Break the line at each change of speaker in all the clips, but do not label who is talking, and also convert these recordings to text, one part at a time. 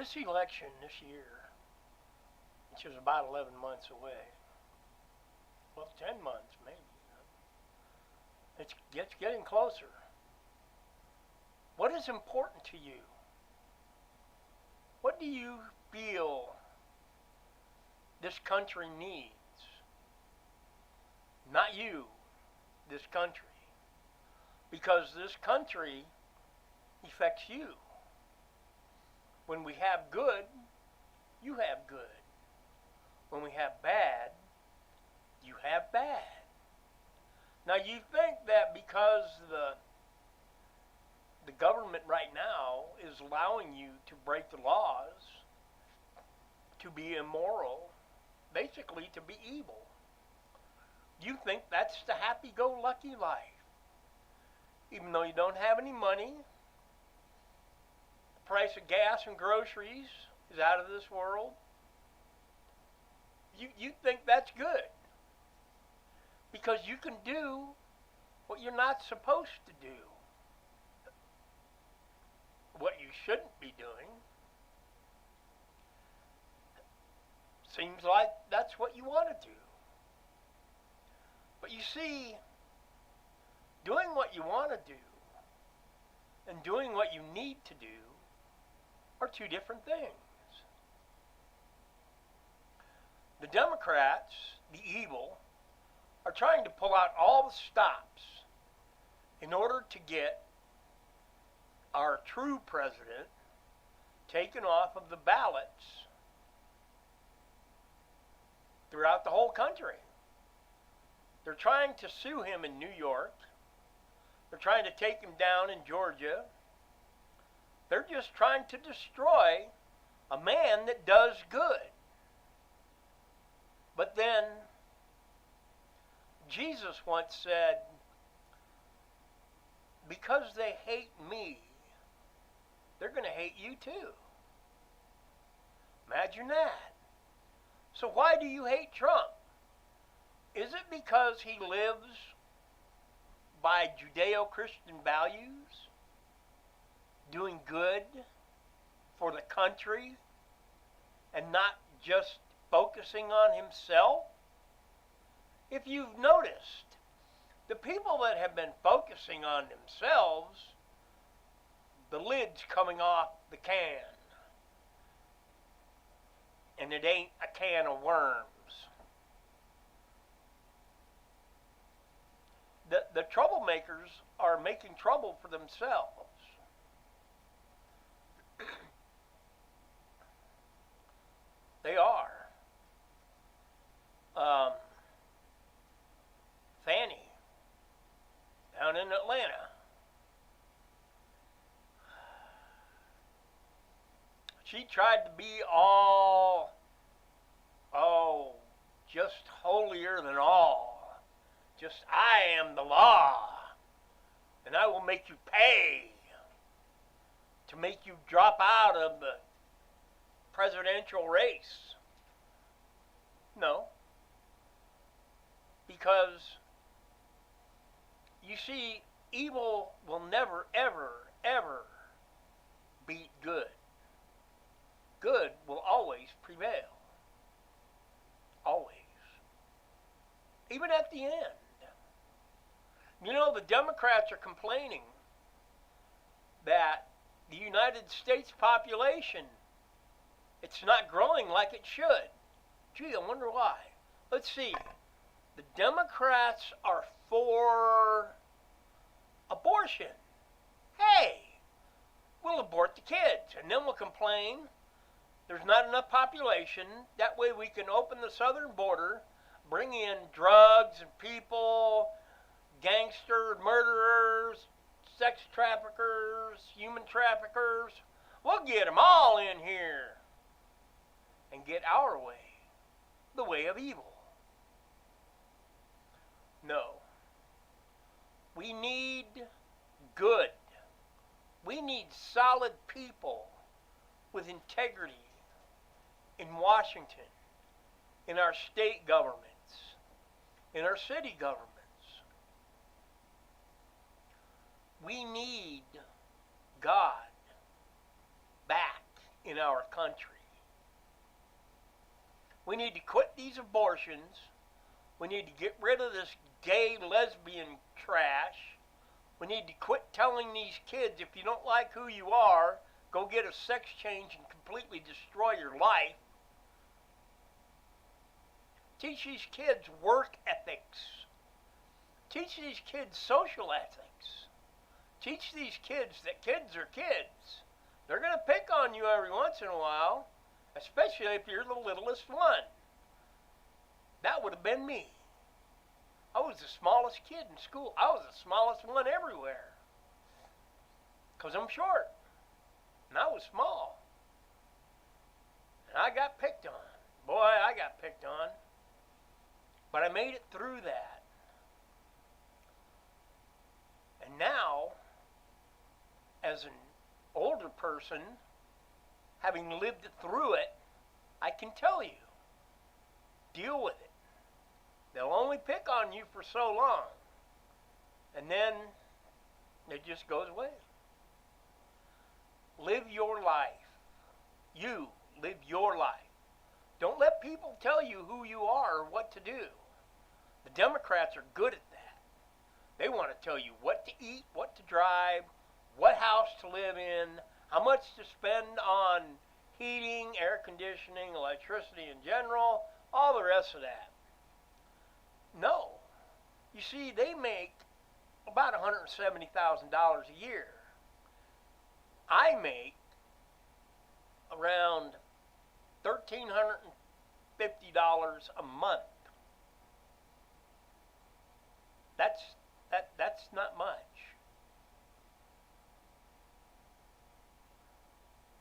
This election this year, which is about 11 months away, well, 10 months maybe, it's getting closer. What is important to you? What do you feel this country needs? Not you, this country. Because this country affects you. When we have good, you have good. When we have bad, you have bad. Now you think that because the government right now is allowing you to break the laws, to be immoral, basically to be evil, you think that's the happy-go-lucky life. Even though you don't have any money, the price of gas and groceries is out of this world, you think that's good. Because you can do what you're not supposed to do. What you shouldn't be doing. Seems like that's what you want to do. But you see, doing what you want to do and doing what you need to do are two different things. The Democrats, the evil, are trying to pull out all the stops in order to get our true president taken off of the ballots throughout the whole country. They're trying to sue him in New York. They're trying to take him down in Georgia. They're just trying to destroy a man that does good. But then Jesus once said, because they hate me, they're going to hate you too. Imagine that. So why do you hate Trump? Is it because he lives by Judeo-Christian values, doing good for the country, and not just focusing on himself? If you've noticed, the people that have been focusing on themselves, the lid's coming off the can. And it ain't a can of worms. The troublemakers are making trouble for themselves. They are. Fannie, down in Atlanta. She tried to be just holier than all. Just, I am the law, and I will make you pay to make you drop out of the presidential race. No. Because, you see, evil will never, ever, ever beat good. Good will always prevail. Always. Even at the end. You know, the Democrats are complaining that the United States population, it's not growing like it should. Gee, I wonder why. Let's see. The Democrats are for abortion. Hey, we'll abort the kids, and then we'll complain there's not enough population. That way we can open the southern border, bring in drugs and people, gangster murderers, sex traffickers, human traffickers. We'll get them all in here and get our way, the way of evil. No. We need good. We need solid people with integrity in Washington, in our state governments, in our city governments. We need God back in in our country. We need to quit these abortions. We need to get rid of this gay, lesbian trash. We need to quit telling these kids, if you don't like who you are, go get a sex change and completely destroy your life. Teach these kids work ethics. Teach these kids social ethics. Teach these kids that kids are kids. They're going to pick on you every once in a while, especially if you're the littlest one. That would have been me. I was the smallest kid in school. I was the smallest one everywhere. Because I'm short. And I was small. And I got picked on. Boy, I got picked on. But I made it through that. And now, as an older person, having lived through it, I can tell you, deal with it. They'll only pick on you for so long, and then it just goes away. Live your life. You live your life. Don't let people tell you who you are or what to do. The Democrats are good at that. They want to tell you what to eat, what to drive, what house to live in, how much to spend on heating, air conditioning, electricity in general, all the rest of that. No. You see, they make about $170,000 a year. I make around $1,350 a month. That's not much.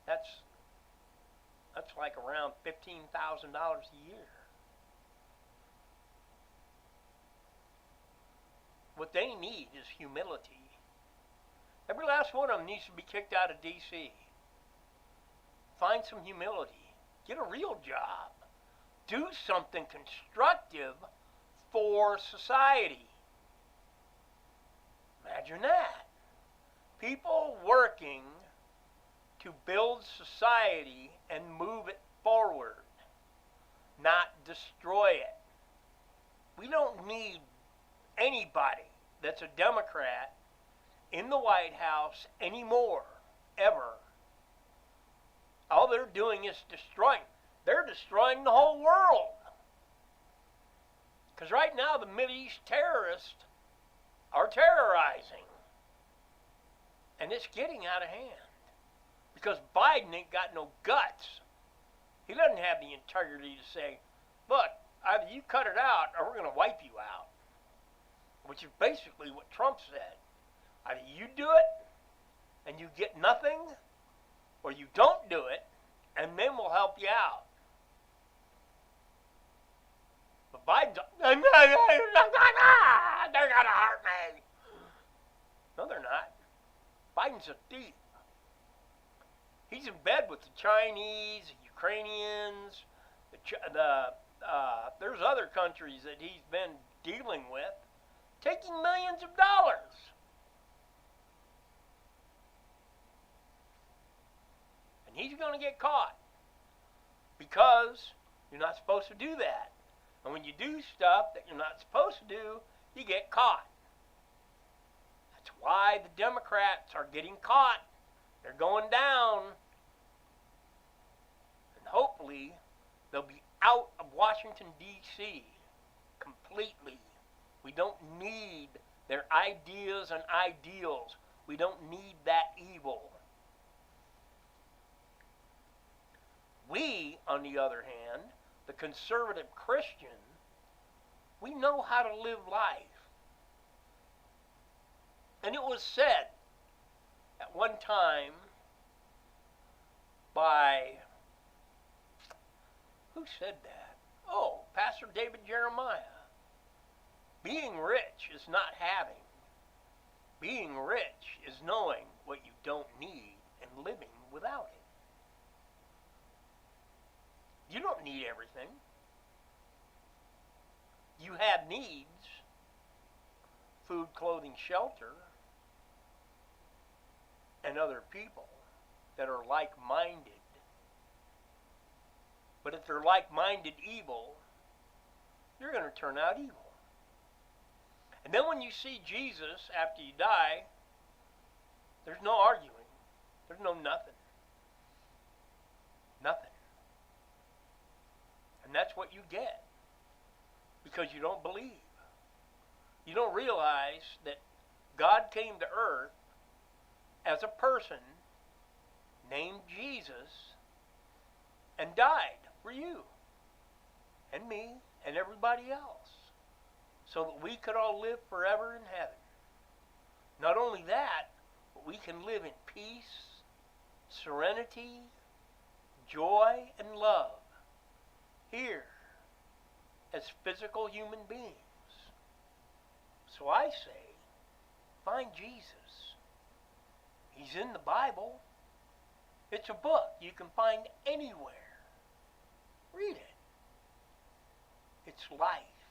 That's like around $15,000 a year. What they need is humility. Every last one of them needs to be kicked out of D.C. Find some humility. Get a real job. Do something constructive for society. Imagine that. People working to build society and move it forward, not destroy it. We don't need anybody that's a Democrat in the White House anymore, ever. All they're doing is destroying. They're destroying the whole world. Because right now the Mideast terrorists are terrorizing. And it's getting out of hand. Because Biden ain't got no guts. He doesn't have the integrity to say, look, either you cut it out or we're going to wipe you out. Which is basically what Trump said. Either you do it and you get nothing, or you don't do it, and then we'll help you out. But Biden's, they're going to hurt me. No, they're not. Biden's a thief. He's in bed with the Chinese, the Ukrainians, there's other countries that he's been dealing with, taking millions of dollars. And he's going to get caught because you're not supposed to do that. And when you do stuff that you're not supposed to do, you get caught. That's why the Democrats are getting caught. They're going down. And hopefully they'll be out of Washington, D.C. completely. We don't need their ideas and ideals. We don't need that evil. We, on the other hand, the conservative Christian, we know how to live life. And it was said at one time by, who said that? Oh, Pastor David Jeremiah. Being rich is not having. Being rich is knowing what you don't need and living without it. You don't need everything. You have needs. Food, clothing, shelter, and other people that are like-minded But if they're like-minded evil, you're going to turn out evil. And then when you see Jesus after you die, there's no arguing. There's no nothing. Nothing. And that's what you get. Because you don't believe. You don't realize that God came to earth as a person named Jesus and died for you and me and everybody else so that we could all live forever in heaven. Not only that, but we can live in peace, serenity, joy, and love here as physical human beings. So I say, find Jesus. He's in the Bible. It's a book you can find anywhere. Read it. It's life.